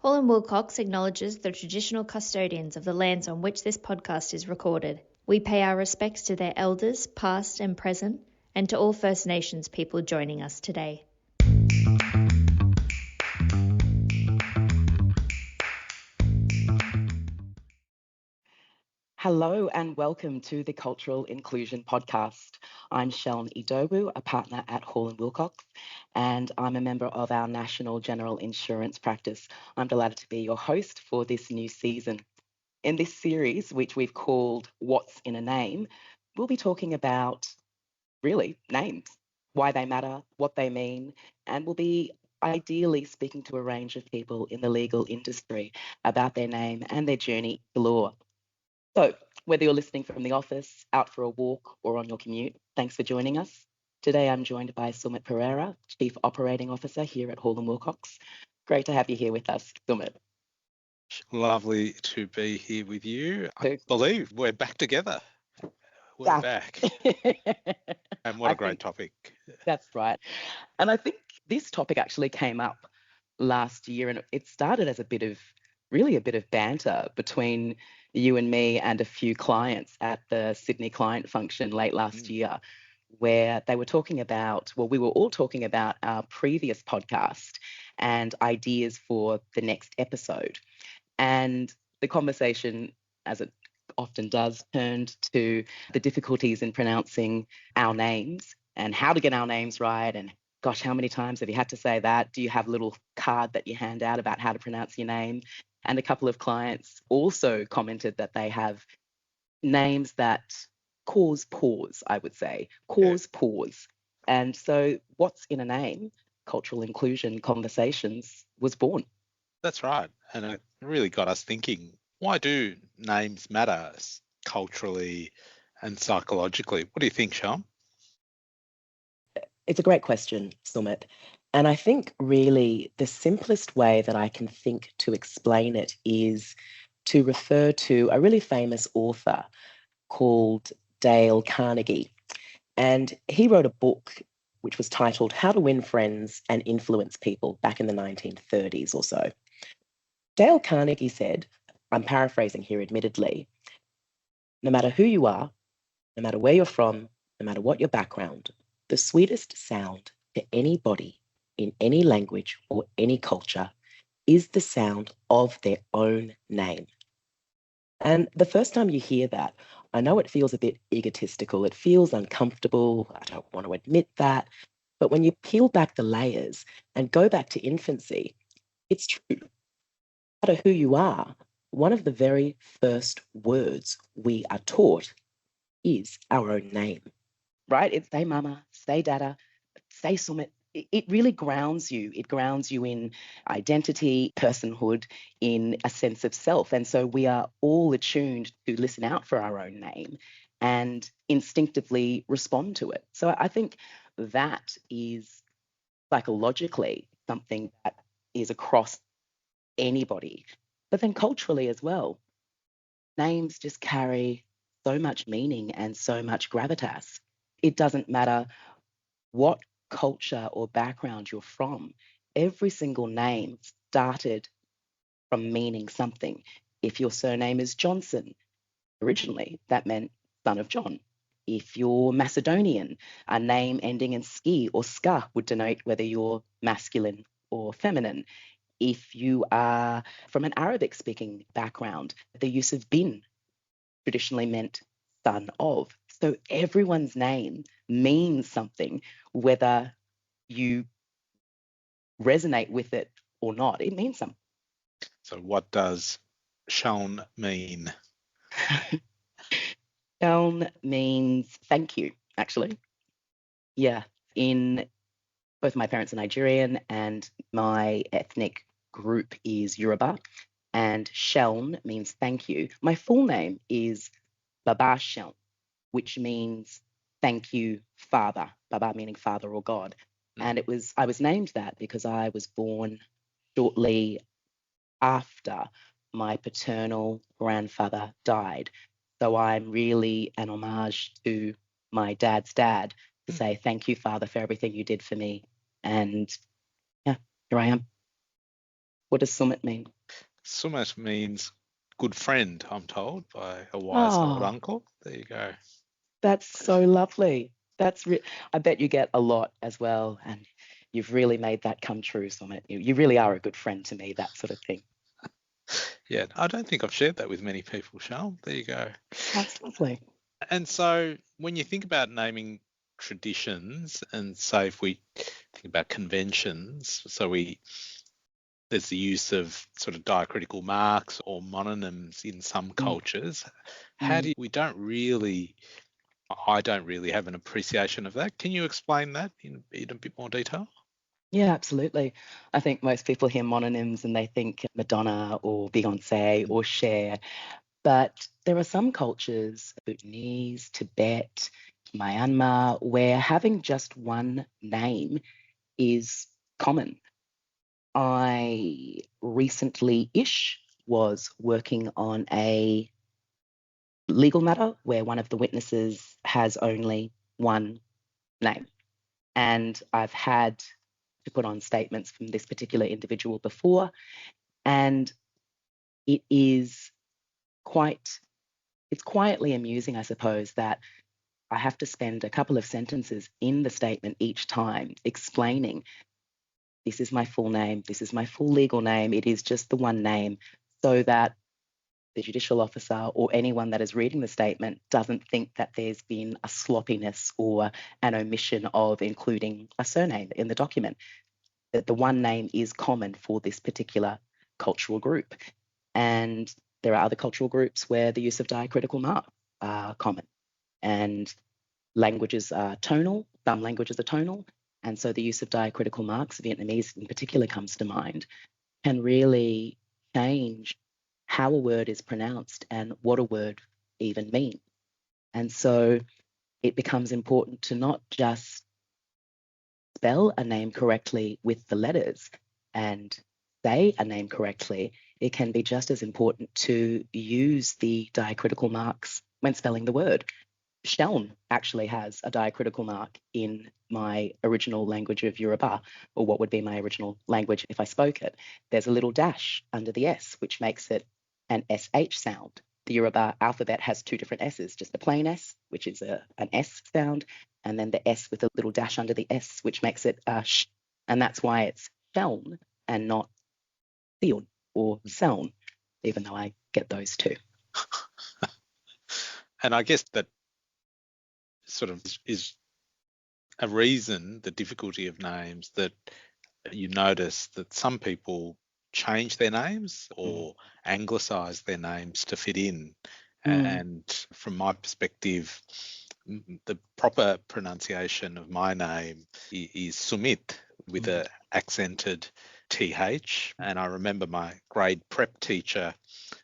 Hall and Wilcox acknowledges the traditional custodians of the lands on which this podcast is recorded. We pay our respects to their elders, past and present, and to all First Nations people joining us today. Hello and welcome to the Cultural Inclusion Podcast. I'm Sheln Idowu, a partner at Hall and Wilcox, and I'm a member of our National General Insurance practice. I'm delighted to be your host for this new season. In this series, which we've called What's in a Name, we'll be talking about, really, names, why they matter, what they mean, and we'll be ideally speaking to a range of people in the legal industry about their name and their journey to law. So, whether you're listening from the office, out for a walk, or on your commute, thanks for joining us. Today, I'm joined by Sumit Pereira, Chief Operating Officer here at Hall and Wilcox. Great to have you here with us, Sumit. Lovely to be here with you. I believe we're back together. We're back. And what a great topic. That's right. And I think this topic actually came up last year, and it started as a bit of banter between you and me and a few clients at the Sydney client function late last year, where they were talking about, we were all talking about our previous podcast and ideas for the next episode. And the conversation, as it often does, turned to the difficulties in pronouncing our names and how to get our names right. And gosh, how many times have you had to say that? Do you have a little card that you hand out about how to pronounce your name? And a couple of clients also commented that they have names that cause pause, I would say, pause. And so What's in a Name? Cultural Inclusion Conversations was born. That's right. And it really got us thinking, why do names matter culturally and psychologically? What do you think, Sean? It's a great question, Sumit. And I think really the simplest way that I can think to explain it is to refer to a really famous author called Dale Carnegie. And he wrote a book which was titled How to Win Friends and Influence People back in the 1930s or so. Dale Carnegie said, I'm paraphrasing here admittedly, no matter who you are, no matter where you're from, no matter what your background, the sweetest sound to anybody in any language or any culture is the sound of their own name. And the first time you hear that, I know it feels a bit egotistical. It feels uncomfortable. I don't want to admit that. But when you peel back the layers and go back to infancy, it's true. No matter who you are, one of the very first words we are taught is our own name. Right? It's say mama, say dada, say Sumit. It really grounds you. It grounds you in identity, personhood, in a sense of self. And so we are all attuned to listen out for our own name and instinctively respond to it. So I think that is psychologically something that is across anybody. But then culturally as well, names just carry so much meaning and so much gravitas. It doesn't matter what culture or background you're from, every single name started from meaning something. If your surname is Johnson, originally that meant son of John. If you're Macedonian, a name ending in ski or ska would denote whether you're masculine or feminine. If you are from an Arabic speaking background, the use of bin traditionally meant son of. So everyone's name means something, whether you resonate with it or not. It means something. So what does Sean mean? Sean means thank you, actually. Yeah. In both my parents are Nigerian and my ethnic group is Yoruba. And Sheln means thank you. My full name is Baba Sheln, which means thank you, Father. Baba meaning father or God. And I was named that because I was born shortly after my paternal grandfather died. So I'm really an homage to my dad's dad to say thank you, Father, for everything you did for me. And yeah, here I am. What does Sumit mean? Sumit means good friend, I'm told, by a wise old Oh, uncle. There you go. that's so lovely. I bet you get a lot as well, and you've really made that come true, Sumit. You really are a good friend to me, that sort of thing. Yeah, I don't think I've shared that with many people, Charles. There you go. That's lovely. And so when you think about naming traditions, and say if we think about conventions, there's the use of sort of diacritical marks or mononyms in some cultures. I don't really have an appreciation of that. Can you explain that in a bit more detail? Yeah, absolutely. I think most people hear mononyms and they think Madonna or Beyonce or Cher, but there are some cultures, Bhutanese, Tibet, Myanmar, where having just one name is common. I recently-ish was working on a legal matter where one of the witnesses has only one name. And I've had to put on statements from this particular individual before, and it's quietly amusing, I suppose, that I have to spend a couple of sentences in the statement each time explaining this is my full name, this is my full legal name, it is just the one name, so that the judicial officer or anyone that is reading the statement doesn't think that there's been a sloppiness or an omission of including a surname in the document, that the one name is common for this particular cultural group. And there are other cultural groups where the use of diacritical marks are common. And languages are tonal, some languages are tonal. And so the use of diacritical marks, Vietnamese in particular comes to mind, can really change how a word is pronounced and what a word even means. And so it becomes important to not just spell a name correctly with the letters and say a name correctly. It can be just as important to use the diacritical marks when spelling the word. Sheln actually has a diacritical mark in my original language of Yoruba, or what would be my original language if I spoke it. There's a little dash under the S, which makes it an SH sound. The Yoruba alphabet has two different S's, just the plain S, which is an S sound, and then the S with a little dash under the S, which makes it a sh. And that's why it's Sheln and not Sion or Seln, even though I get those two. And I guess that sort of is a reason, the difficulty of names, that you notice that some people change their names or anglicize their names to fit in. And from my perspective, the proper pronunciation of my name is Sumit with a accented TH. And I remember my grade prep teacher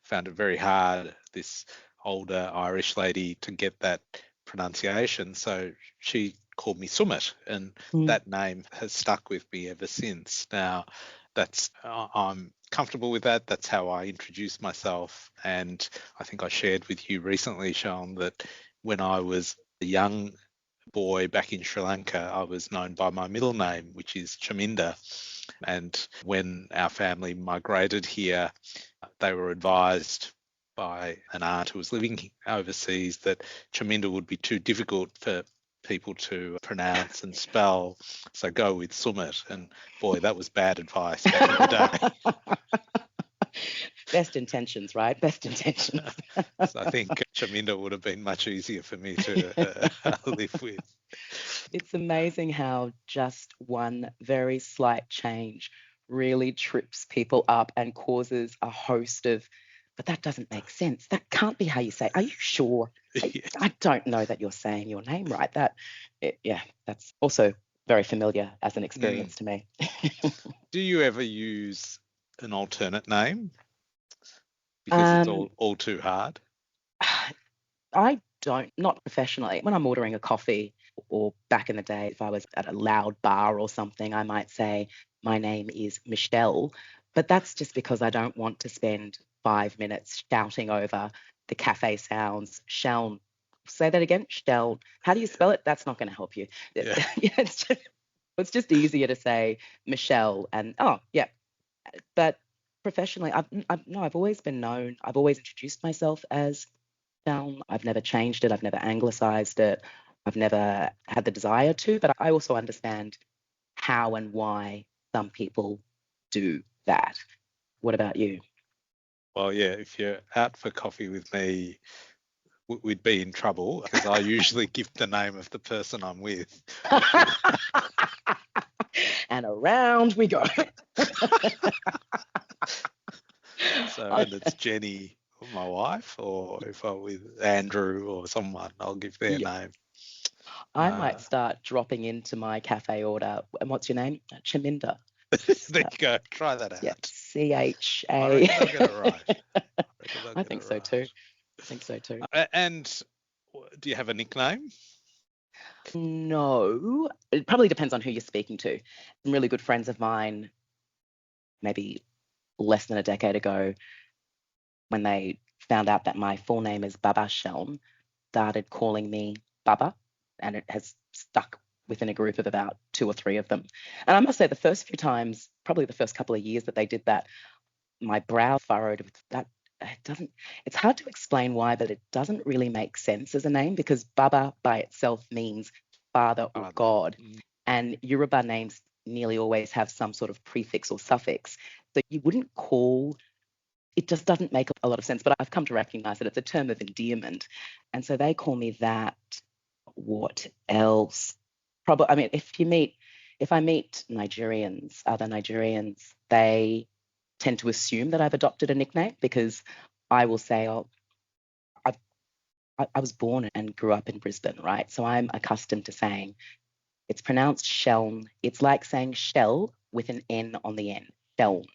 found it very hard, this older Irish lady, to get that pronunciation. So she called me Sumit, and that name has stuck with me ever since. Now, I'm comfortable with that. That's how I introduce myself. And I think I shared with you recently, Sean, that when I was a young boy back in Sri Lanka, I was known by my middle name, which is Chaminda. And when our family migrated here, they were advised by an aunt who was living overseas that Chaminda would be too difficult for people to pronounce and spell, so go with Sumit. And boy, that was bad advice back in the day. Best intentions, right? Best intentions. So I think Chaminda would have been much easier for me to live with. It's amazing how just one very slight change really trips people up and causes a host of, but that doesn't make sense. That can't be how you say it. Are you sure? I don't know that you're saying your name right. That's also very familiar as an experience to me. Do you ever use an alternate name because it's all too hard? I don't, not professionally. When I'm ordering a coffee, or back in the day, if I was at a loud bar or something, I might say, my name is Michelle. But that's just because I don't want to spend 5 minutes shouting over the cafe sounds. Sheln. Say that again. Sheln. How do you spell it? That's not going to help you. Yeah. It's just easier to say Michelle and, oh, yeah. But Professionally, I've always been known. I've always introduced myself as Sheln. I've never changed it. I've never anglicized it. I've never had the desire to, but I also understand how and why some people do that. What about you? Well, yeah, if you're out for coffee with me, we'd be in trouble because I usually give the name of the person I'm with. And around we go. So when it's Jenny, my wife, or if I'm with Andrew or someone, I'll give their Yeah. name. I might start dropping into my cafe order. And what's your name? Chaminda. There you go. Try that out. Yeah, CHA. I reckon they'll get it right. I think so too. I think so too. And do you have a nickname? No, it probably depends on who you're speaking to. Some really good friends of mine, maybe less than a decade ago, when they found out that my full name is Baba Sheln, started calling me Baba, and it has stuck within a group of about 2 or 3 of them. And I must say, the first few times, probably the first couple of years that they did that, my brow furrowed with that. It's hard to explain why, but it doesn't really make sense as a name because Baba by itself means father or God. And Yoruba names nearly always have some sort of prefix or suffix. So you wouldn't call, it just doesn't make a lot of sense. But I've come to recognize that it's a term of endearment. And so they call me that. What else? Probably, I mean, if I meet Nigerians, other Nigerians, they tend to assume that I've adopted a nickname because I will say, oh, I was born and grew up in Brisbane, right? So I'm accustomed to saying it's pronounced Sheln. It's like saying shell with an N on the end, Sheln.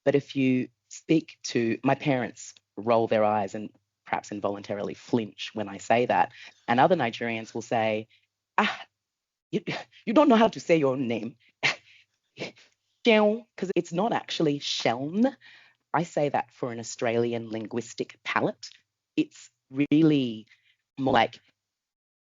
But if you speak to my parents, roll their eyes and perhaps involuntarily flinch when I say that, and other Nigerians will say, you don't know how to say your own name. Because it's not actually Sheln. I say that for an Australian linguistic palate. It's really more like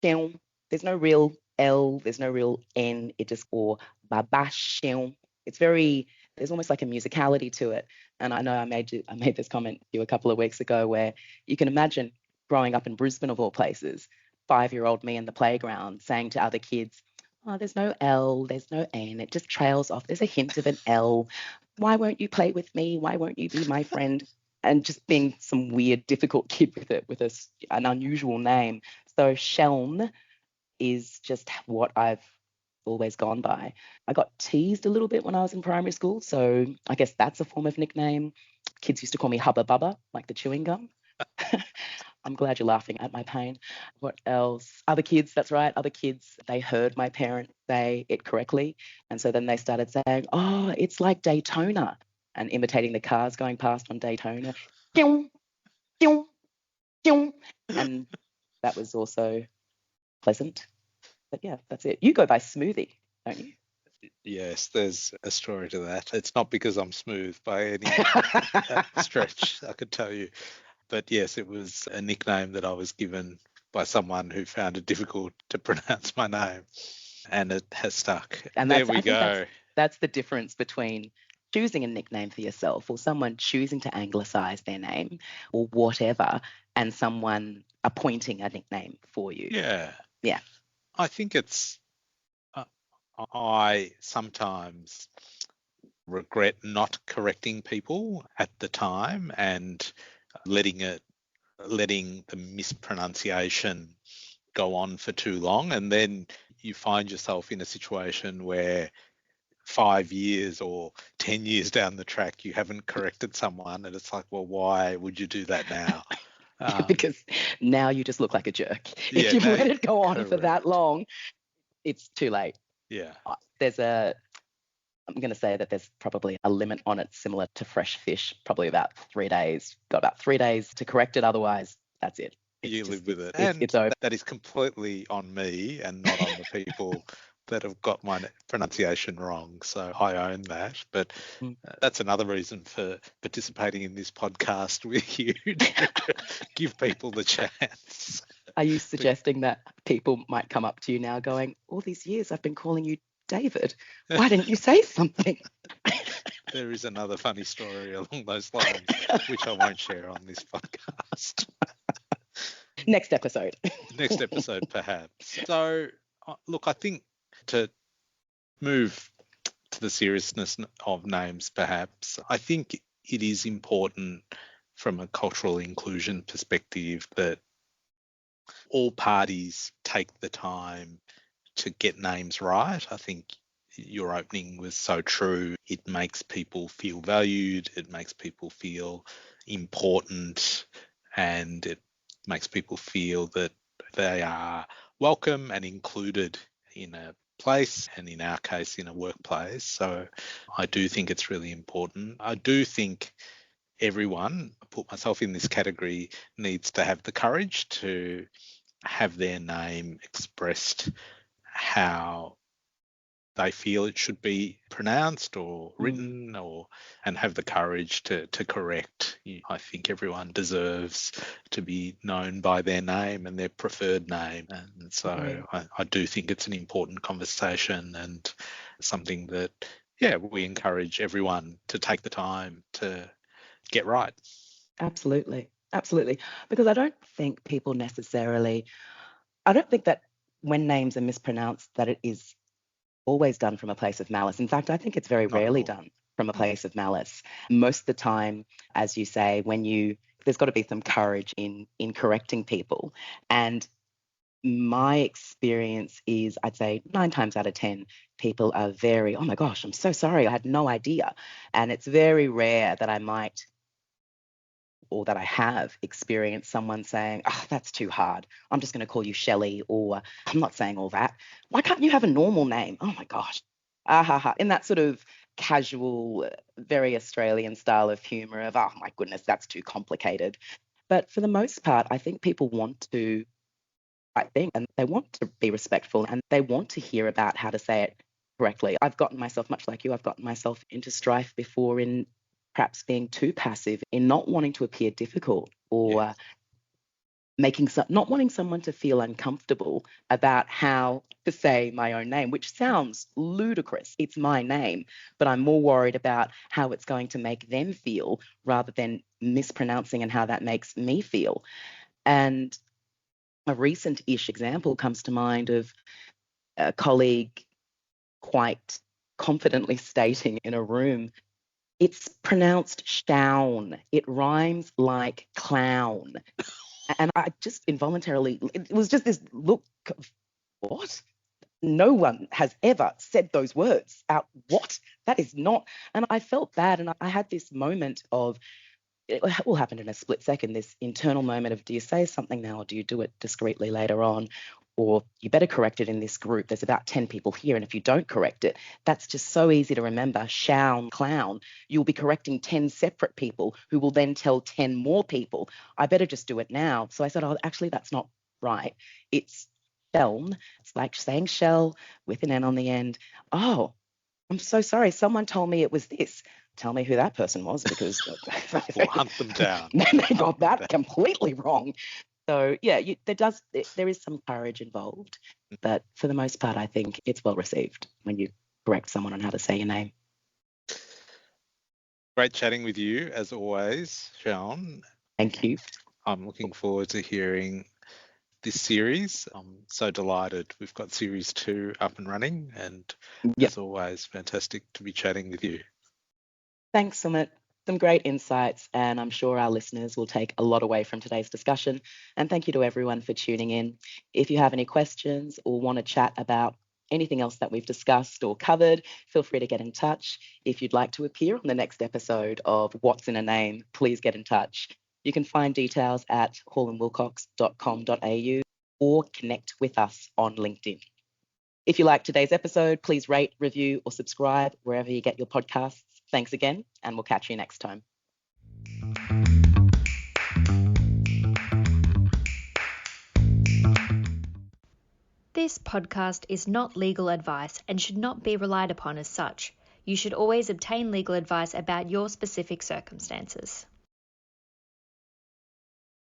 Sheln. There's no real L, there's no real N. It just, or Baba Sheln. It's very, there's almost like a musicality to it. And I know I made this comment to you a couple of weeks ago where you can imagine growing up in Brisbane of all places, 5-year-old me in the playground saying to other kids, oh, there's no L, there's no N, it just trails off. There's a hint of an L. Why won't you play with me? Why won't you be my friend? And just being some weird, difficult kid with an unusual name. So Sheln is just what I've always gone by. I got teased a little bit when I was in primary school, so I guess that's a form of nickname. Kids used to call me Hubba Bubba, like the chewing gum. I'm glad you're laughing at my pain. What else? Other kids, that's right. Other kids, they heard my parents say it correctly. And so then they started saying, oh, it's like Daytona, and imitating the cars going past on Daytona. And that was also pleasant. But yeah, that's it. You go by Smoothie, don't you? Yes, there's a story to that. It's not because I'm smooth by any stretch, I could tell you. But yes, it was a nickname that I was given by someone who found it difficult to pronounce my name, and it has stuck. And there we go. That's the difference between choosing a nickname for yourself or someone choosing to anglicize their name or whatever, and someone appointing a nickname for you. Yeah. Yeah. I think it's, I sometimes regret not correcting people at the time and letting the mispronunciation go on for too long, and then you find yourself in a situation where 5 years or 10 years down the track you haven't corrected someone, and it's like, well, why would you do that now? Because now you just look like a jerk. If you've let it go on for that long, it's too late. Yeah. I'm going to say that there's probably a limit on it, similar to fresh fish, probably about 3 days. Got about 3 days to correct it. Otherwise, that's it. You live with it. And it's over. That is completely on me and not on the people that have got my pronunciation wrong. So I own that. But that's another reason for participating in this podcast with you, to give people the chance. Are you suggesting that people might come up to you now going, all these years I've been calling you David, why didn't you say something? There is another funny story along those lines, which I won't share on this podcast. Next episode. Next episode, perhaps. So, look, I think to move to the seriousness of names, perhaps, I think it is important from a cultural inclusion perspective that all parties take the time to get names right. I think your opening was so true. It makes people feel valued, it makes people feel important, and it makes people feel that they are welcome and included in a place, and in our case, in a workplace. So I do think it's really important. I do think everyone, I put myself in this category, needs to have the courage to have their name expressed how they feel it should be pronounced or written, and have the courage to correct. I think everyone deserves to be known by their name and their preferred name. And so I do think it's an important conversation, and something that, we encourage everyone to take the time to get right. Absolutely. Absolutely. Because I don't think that when names are mispronounced, that it is always done from a place of malice. In fact, I think it's very rarely done from a place of malice. Most of the time, as you say, there's got to be some courage in correcting people. And my experience is, I'd say 9 times out of 10, people are very, oh my gosh, I'm so sorry, I had no idea. And it's very rare that I have experienced someone saying, oh, that's too hard, I'm just going to call you Shelley, or I'm not saying all that. Why can't you have a normal name? Oh my gosh. In that sort of casual, very Australian style of humour of, oh my goodness, that's too complicated. But for the most part, I think people want to, and they want to be respectful, and they want to hear about how to say it correctly. I've gotten myself, much like you, I've gotten myself into strife before in perhaps being too passive, in not wanting to appear difficult, or not wanting someone to feel uncomfortable about how to say my own name, which sounds ludicrous. It's my name, but I'm more worried about how it's going to make them feel rather than mispronouncing and how that makes me feel. And a recent-ish example comes to mind of a colleague quite confidently stating in a room, it's pronounced Shaun. It rhymes like clown. And I just involuntarily, it was just this look of, what? No one has ever said those words out. What? That is not. And I felt bad. And I had this moment of, it will happen in a split second, this internal moment of, do you say something now, or do you do it discreetly later on? Or you better correct it in this group. There's about 10 people here, and if you don't correct it, that's just so easy to remember. Shaun, clown. You'll be correcting 10 separate people who will then tell 10 more people. I better just do it now. So I said, oh, actually, that's not right. It's Sheln. It's like saying shell with an N on the end. Oh, I'm so sorry. Someone told me it was this. Tell me who that person was, because we'll hunt them down. They got that completely wrong. So there is some courage involved, but for the most part, I think it's well received when you correct someone on how to say your name. Great chatting with you as always, Shaun. Thank you. I'm looking forward to hearing this series. I'm so delighted we've got series 2 up and running, and as always, fantastic to be chatting with you. Thanks, Sumit. Some great insights, and I'm sure our listeners will take a lot away from today's discussion. And thank you to everyone for tuning in. If you have any questions or want to chat about anything else that we've discussed or covered, feel free to get in touch. If you'd like to appear on the next episode of What's in a Name, please get in touch. You can find details at hallandwilcox.com.au or connect with us on LinkedIn. If you like today's episode, please rate, review, or subscribe wherever you get your podcasts. Thanks again, and we'll catch you next time. This podcast is not legal advice and should not be relied upon as such. You should always obtain legal advice about your specific circumstances.